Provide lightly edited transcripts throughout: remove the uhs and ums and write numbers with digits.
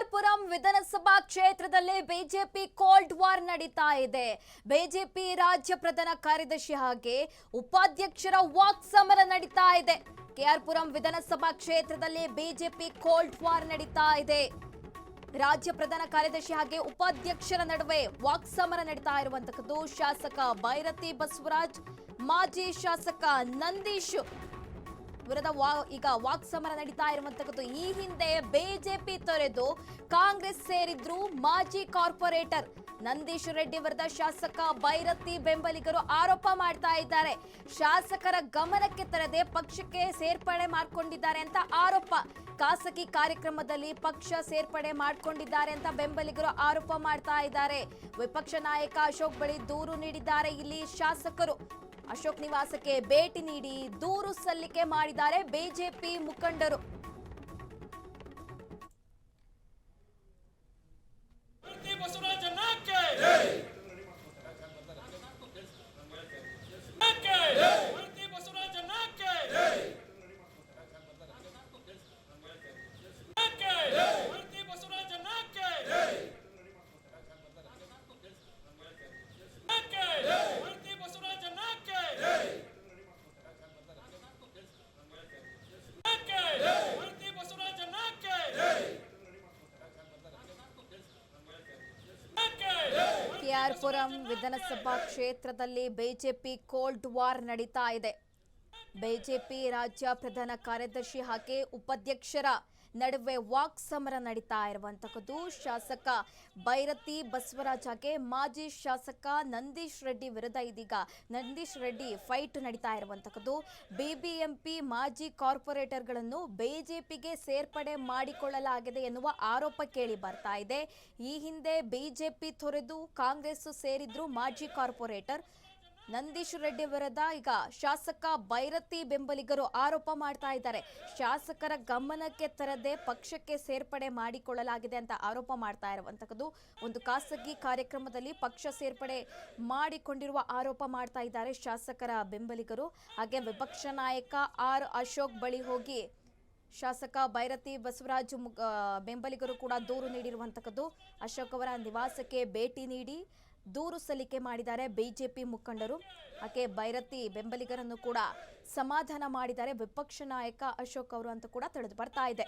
ಕೆಆರ್ಪುರಂ ವಿಧಾನಸಭಾ ಕ್ಷೇತ್ರದಲ್ಲಿ BJP cold war ನಡೀತಾ ಇದೆ. ಬಿಜೆಪಿ ರಾಜ್ಯ ಪ್ರಧಾನ ಕಾರ್ಯದರ್ಶಿ ಹಾಗೆ ಉಪಾಧ್ಯಕ್ಷರ ವಾಕ್ ಸಮರ ನಡೀತಾ ಇದೆ. ಕೆಆರ್ಪುರಂ ವಿಧಾನಸಭಾ ಕ್ಷೇತ್ರದಲ್ಲಿ ಬಿಜೆಪಿ ಕೋಲ್ಡ್ ವಾರ್ ನಡೀತಾ ಇದೆ. ರಾಜ್ಯ ಪ್ರಧಾನ ಕಾರ್ಯದರ್ಶಿ ಹಾಗೆ ಉಪಾಧ್ಯಕ್ಷರ ನಡುವೆ ವಾಕ್ ಸಮರ ನಡೀತಾ ಇರುವಂತದ್ದು. ಶಾಸಕ ಭೈರತಿ ಬಸವರಾಜ್, ಮಾಜಿ ಶಾಸಕ ನಂದೀಶ್ ವಿರುದ್ಧ ಈಗ ವಾಕ್ ಸಮರ ನಡೀತಾ ಇರುವಂತದ್ದು. ಈ ಹಿಂದೆ ಬಿಜೆಪಿ ತೊರೆದು ಕಾಂಗ್ರೆಸ್ ಸೇರಿದ್ರು ಮಾಜಿ ಕಾರ್ಪೊರೇಟರ್ ನಂದೀಶ್ ರೆಡ್ಡಿ ವಿರುದ್ಧ ಶಾಸಕ ಭೈರತಿ ಬೆಂಬಲಿಗರು ಆರೋಪ ಮಾಡ್ತಾ ಇದ್ದಾರೆ. ಶಾಸಕರ ಗಮನಕ್ಕೆ ತರದೆ ಪಕ್ಷಕ್ಕೆ ಸೇರ್ಪಡೆ ಮಾಡಿಕೊಂಡಿದ್ದಾರೆ ಅಂತ ಆರೋಪ. ಖಾಸಗಿ ಕಾರ್ಯಕ್ರಮದಲ್ಲಿ ಪಕ್ಷ ಸೇರ್ಪಡೆ ಮಾಡಿಕೊಂಡಿದ್ದಾರೆ ಅಂತ ಬೆಂಬಲಿಗರು ಆರೋಪ ಮಾಡ್ತಾ ಇದ್ದಾರೆ. ವಿಪಕ್ಷ ನಾಯಕ ಅಶೋಕ್ ಬಳಿ ದೂರು ನೀಡಿದ್ದಾರೆ. ಇಲ್ಲಿ ಶಾಸಕರು ಅಶೋಕ್ ನಿವಾಸಕ್ಕೆ ಭೇಟಿ ನೀಡಿ ದೂರು ಸಲ್ಲಿಕೆ ಮಾಡಿದ್ದಾರೆ ಬಿಜೆಪಿ ಮುಖಂಡರು. ಕೆಆರ್ಪುರಂ ವಿಧಾನಸಭಾ ಕ್ಷೇತ್ರದಲ್ಲಿ ಬಿಜೆಪಿ ಕೋಲ್ಡ್ ವಾರ್ ನಡೀತಾ ಇದೆ. ಬಿಜೆಪಿ ರಾಜ್ಯ ಪ್ರಧಾನ ಕಾರ್ಯದರ್ಶಿ ಹಾಗೆ ಉಪಾಧ್ಯಕ್ಷರ ನಡುವೆ ವಾಕ್ ಸಮರ ನಡೀತಾ ಇರುವಂತದ್ದು. ಶಾಸಕ ಭೈರತಿ ಬಸವರಾಜ್ ಹಾಗೆ ಮಾಜಿ ಶಾಸಕ ನಂದೀಶ್ ರೆಡ್ಡಿ ವಿರುದ್ಧ ಇದೀಗ ನಂದೀಶ್ ರೆಡ್ಡಿ ಫೈಟ್ ನಡೀತಾ ಇರುವಂತದ್ದು. ಬಿಬಿಎಂಪಿ ಮಾಜಿ ಕಾರ್ಪೊರೇಟರ್ಗಳನ್ನು ಬಿಜೆಪಿಗೆ ಸೇರ್ಪಡೆ ಮಾಡಿಕೊಳ್ಳಲಾಗಿದೆ ಎನ್ನುವ ಆರೋಪ ಕೇಳಿ ಬರ್ತಾ ಇದೆ. ಈ ಹಿಂದೆ ಬಿಜೆಪಿ ತೊರೆದು ಕಾಂಗ್ರೆಸ್ ಸೇರಿದ್ರು ಮಾಜಿ ಕಾರ್ಪೊರೇಟರ್ ನಂದೀಶ್ ರೆಡ್ಡಿ ವಿರುದ್ಧ ಈಗ ಶಾಸಕ ಭೈರತಿ ಬೆಂಬಲಿಗರು ಆರೋಪ ಮಾಡ್ತಾ ಇದ್ದಾರೆ. ಶಾಸಕರ ಗಮನಕ್ಕೆ ತರದೆ ಪಕ್ಷಕ್ಕೆ ಸೇರ್ಪಡೆ ಮಾಡಿಕೊಳ್ಳಲಾಗಿದೆ ಅಂತ ಆರೋಪ ಮಾಡ್ತಾ ಇರುವಂತದ್ದು. ಒಂದು ಖಾಸಗಿ ಕಾರ್ಯಕ್ರಮದಲ್ಲಿ ಪಕ್ಷ ಸೇರ್ಪಡೆ ಮಾಡಿಕೊಂಡಿರುವ ಆರೋಪ ಮಾಡ್ತಾ ಇದ್ದಾರೆ ಶಾಸಕರ ಬೆಂಬಲಿಗರು. ಹಾಗೆ ವಿಪಕ್ಷ ನಾಯಕ ಅಶೋಕ್ ಬಳಿ ಹೋಗಿ ಶಾಸಕ ಭೈರತಿ ಬಸವರಾಜ್ ಬೆಂಬಲಿಗರು ಕೂಡ ದೂರು ನೀಡಿರುವಂತದ್ದು. ಅಶೋಕ್ ಅವರ ನಿವಾಸಕ್ಕೆ ಭೇಟಿ ನೀಡಿ ದೂರು ಸಲ್ಲಿಕೆ ಮಾಡಿದ್ದಾರೆ ಬಿಜೆಪಿ ಮುಖಂಡರು. ಹಾಗೆ ಭೈರತಿ ಬೆಂಬಲಿಗರನ್ನು ಕೂಡ ಸಮಾಧಾನ ಮಾಡಿದ್ದಾರೆ ವಿಪಕ್ಷ ನಾಯಕ ಅಶೋಕ್ ಅವರು ಅಂತ ಕೂಡ ತಿಳಿದು ಬರ್ತಾ ಇದೆ.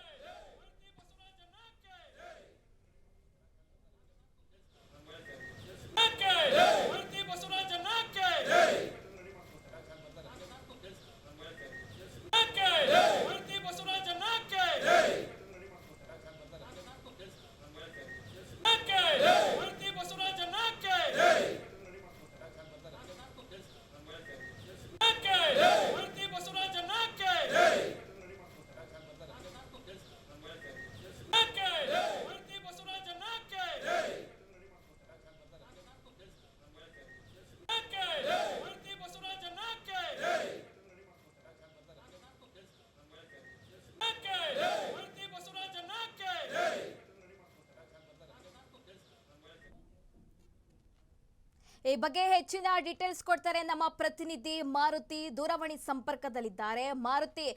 ಈ ಬಗ್ಗೆ ಹೆಚ್ಚಿನ ಡೀಟೇಲ್ಸ್ ಕೊಡ್ತಾರೆ ನಮ್ಮ ಪ್ರತಿನಿಧಿ ಮಾರುತಿ, ದೂರವಾಣಿ ಸಂಪರ್ಕದಲ್ಲಿದ್ದಾರೆ. ಮಾರುತಿ,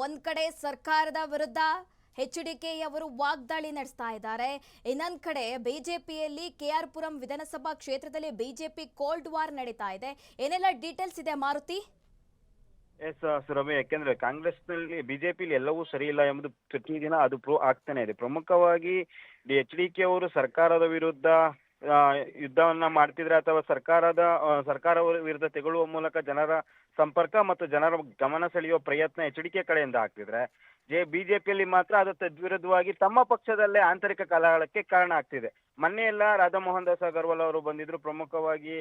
ಒಂದ್ ಕಡೆ ಸರ್ಕಾರದ ವಿರುದ್ಧ HDK ಅವರು ವಾಗ್ದಾಳಿ ನಡೆಸ್ತಾ ಇದ್ದಾರೆ, ಇನ್ನೊಂದ್ ಕಡೆ ಬಿಜೆಪಿಯಲ್ಲಿ ಕೆಆರ್ಪುರಂ ವಿಧಾನಸಭಾ ಕ್ಷೇತ್ರದಲ್ಲಿ ಬಿಜೆಪಿ ಕೋಲ್ಡ್ ವಾರ್ ನಡೀತಾ ಇದೆ. ಏನೆಲ್ಲ ಡೀಟೇಲ್ಸ್ ಇದೆ ಮಾರುತಿ? ಎಸ್ ಸುರಭಿ, ಯಾಕೆಂದ್ರೆ ಕಾಂಗ್ರೆಸ್ನಲ್ಲಿ ಬಿಜೆಪಿಲಿ ಎಲ್ಲವೂ ಸರಿ ಇಲ್ಲ ಎಂಬುದು ಪ್ರತಿದಿನ ಅದು ಪ್ರೂವ್ ಆಗ್ತಾನೆ ಇದೆ. ಪ್ರಮುಖವಾಗಿ HDK ಅವರು ಸರ್ಕಾರದ ವಿರುದ್ಧ ಯುದ್ಧವನ್ನ ಮಾಡ್ತಿದ್ರೆ ಅಥವಾ ಸರ್ಕಾರ ವಿರುದ್ಧ ತೆಗೊಳ್ಳುವ ಮೂಲಕ ಜನರ ಸಂಪರ್ಕ ಮತ್ತು ಜನರ ಗಮನ ಸೆಳೆಯುವ ಪ್ರಯತ್ನ HDK ಕಡೆಯಿಂದ ಆಗ್ತಿದ್ರೆ, ಬಿಜೆಪಿಯಲ್ಲಿ ಮಾತ್ರ ಅದು ತದ್ವಿರುದ್ಧವಾಗಿ ತಮ್ಮ ಪಕ್ಷದಲ್ಲೇ ಆಂತರಿಕ ಕಲಹಳಕ್ಕೆ ಕಾರಣ ಆಗ್ತಿದೆ. ಮೊನ್ನೆ ಎಲ್ಲ ರಾಧಾ ಮೋಹನ್ ದಾಸ್ ಅಗರ್ವಾಲ್ ಅವರು ಬಂದಿದ್ರು. ಪ್ರಮುಖವಾಗಿ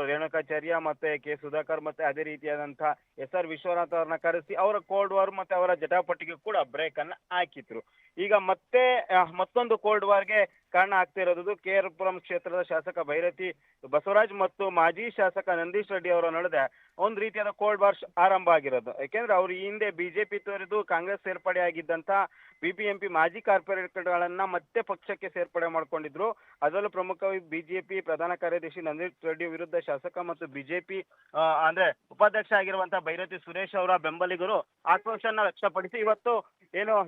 ರೇಣುಕಾಚಾರ್ಯ ಮತ್ತೆ ಕೆ ಸುಧಾಕರ್ ಮತ್ತೆ ಅದೇ ರೀತಿಯಾದಂತಹ SR ವಿಶ್ವನಾಥ್ ಅವ್ರನ್ನ ಕರೆಸಿ ಅವರ ಕೋಲ್ಡ್ ವಾರ್ ಮತ್ತೆ ಅವರ ಜಟಾಪಟಿಗೆ ಕೂಡ ಬ್ರೇಕ್ ಅನ್ನ ಹಾಕಿದ್ರು. ಈಗ ಮತ್ತೆ ಮತ್ತೊಂದು ಕೋಲ್ಡ್ ವಾರ್ಗೆ ಕಾರಣ ಆಗ್ತಿರೋದು ಕೆಆರ್ಪುರಂ ಕ್ಷೇತ್ರದ ಶಾಸಕ ಭೈರತಿ ಬಸವರಾಜ್ ಮತ್ತು ಮಾಜಿ ಶಾಸಕ ನಂದೀಶ್ ರೆಡ್ಡಿ ಅವರ ನಡುವೆ ಒಂದ್ ರೀತಿಯಾದ ಕೋಲ್ಡ್ ವಾರ್ ಆರಂಭ ಆಗಿರೋದು. ಯಾಕೆಂದ್ರೆ ಅವರು ಈ ಹಿಂದೆ ಬಿಜೆಪಿ ತೊರೆದು ಕಾಂಗ್ರೆಸ್ ಸೇರ್ಪಡೆ ಆಗಿದ್ದಂತ ಬಿಬಿಎಂಪಿ ಮಾಜಿ ಕಾರ್ಪೊರೇಟರ್ಗಳನ್ನ ಮತ್ತೆ ಪಕ್ಷಕ್ಕೆ ಸೇರ್ಪಡೆ ಮಾಡ್ಕೊಂಡಿದ್ರು. ಅದರಲ್ಲೂ ಪ್ರಮುಖವಾಗಿ ಬಿಜೆಪಿ ಪ್ರಧಾನ ಕಾರ್ಯದರ್ಶಿ ನಂದೀಶ್ ರೆಡ್ಡಿ ವಿರುದ್ಧ ಶಾಸಕ ಮತ್ತು ಬಿಜೆಪಿ ಅಂದ್ರೆ ಉಪಾಧ್ಯಕ್ಷ ಆಗಿರುವಂತಹ ಭೈರತಿ ಸುರೇಶ್ ಅವರ ಬೆಂಬಲಿಗರು ಆಕ್ರೋಶನ ವ್ಯಕ್ತಪಡಿಸಿ ಇವತ್ತು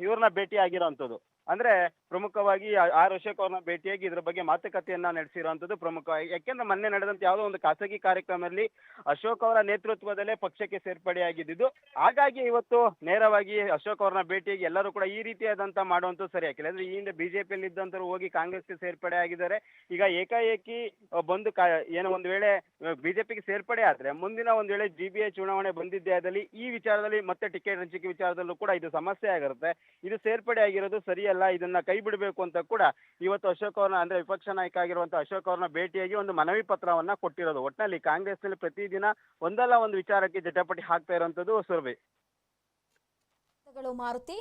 ಇವ್ರನ್ನ ಭೇಟಿ ಆಗಿರೋಂಥದ್ದು. ಅಂದ್ರೆ ಪ್ರಮುಖವಾಗಿ ಆರ್ ಅಶೋಕ್ ಅವ್ರನ್ನ ಭೇಟಿಯಾಗಿ ಇದ್ರ ಬಗ್ಗೆ ಮಾತುಕತೆಯನ್ನ ನಡೆಸಿರುವಂತದ್ದು ಪ್ರಮುಖವಾಗಿ. ಯಾಕೆಂದ್ರೆ ಮೊನ್ನೆ ನಡೆದಂತ ಯಾವುದೋ ಒಂದು ಖಾಸಗಿ ಕಾರ್ಯಕ್ರಮದಲ್ಲಿ ಅಶೋಕ್ ಅವರ ನೇತೃತ್ವದಲ್ಲೇ ಪಕ್ಷಕ್ಕೆ ಸೇರ್ಪಡೆಯಾಗಿದ್ದು, ಹಾಗಾಗಿ ಇವತ್ತು ನೇರವಾಗಿ ಅಶೋಕ್ ಅವ್ರನ್ನ ಭೇಟಿಯಾಗಿ ಎಲ್ಲರೂ ಕೂಡ ಈ ರೀತಿಯಾದಂತ ಮಾಡುವಂತದ್ದು ಸರಿ ಆಗಿಲ್ಲ. ಅಂದ್ರೆ ಈ ಹಿಂದೆ ಬಿಜೆಪಿಯಲ್ಲಿ ಇದ್ದಂತರು ಹೋಗಿ ಕಾಂಗ್ರೆಸ್ಗೆ ಸೇರ್ಪಡೆ ಆಗಿದ್ದಾರೆ. ಈಗ ಏಕಾಏಕಿ ಬಂದು ಏನೋ ಒಂದು ವೇಳೆ ಬಿಜೆಪಿಗೆ ಸೇರ್ಪಡೆ ಆದ್ರೆ ಮುಂದಿನ ಒಂದು ವೇಳೆ GBA ಚುನಾವಣೆ ಬಂದಿದ್ದೇ ಆದಲ್ಲಿ ಈ ವಿಚಾರದಲ್ಲಿ ಮತ್ತೆ ಟಿಕೆಟ್ ಹಂಚಿಕೆ ವಿಚಾರದಲ್ಲೂ ಕೂಡ ಇದು ಸಮಸ್ಯೆ ಆಗಿರುತ್ತೆ. ಇದು ಸೇರ್ಪಡೆ ಆಗಿರೋದು ಸರಿಯಲ್ಲ, ಇದನ್ನ ಕೈ ಬಿಡಬೇಕು ಅಂತ ಕೂಡ ಇವತ್ತು ಅಶೋಕ್ ಅವ್ರನ್ನ ಅಂದ್ರೆ ವಿಪಕ್ಷ ನಾಯಕ ಆಗಿರುವಂತಹ ಅಶೋಕ್ ಅವ್ರನ್ನ ಭೇಟಿಯಾಗಿ ಒಂದು ಮನವಿ ಪತ್ರವನ್ನ ಕೊಟ್ಟಿರೋದು. ಒಟ್ಟಿನಲ್ಲಿ ಕಾಂಗ್ರೆಸ್ನಲ್ಲಿ ಪ್ರತಿದಿನ ಒಂದಲ್ಲ ಒಂದು ವಿಚಾರಕ್ಕೆ ಜಟಾಪಟಿ ಹಾಕ್ತಾ ಇರುವಂತದ್ದು ಸುರಭಿ. ಮಾರುತಿ.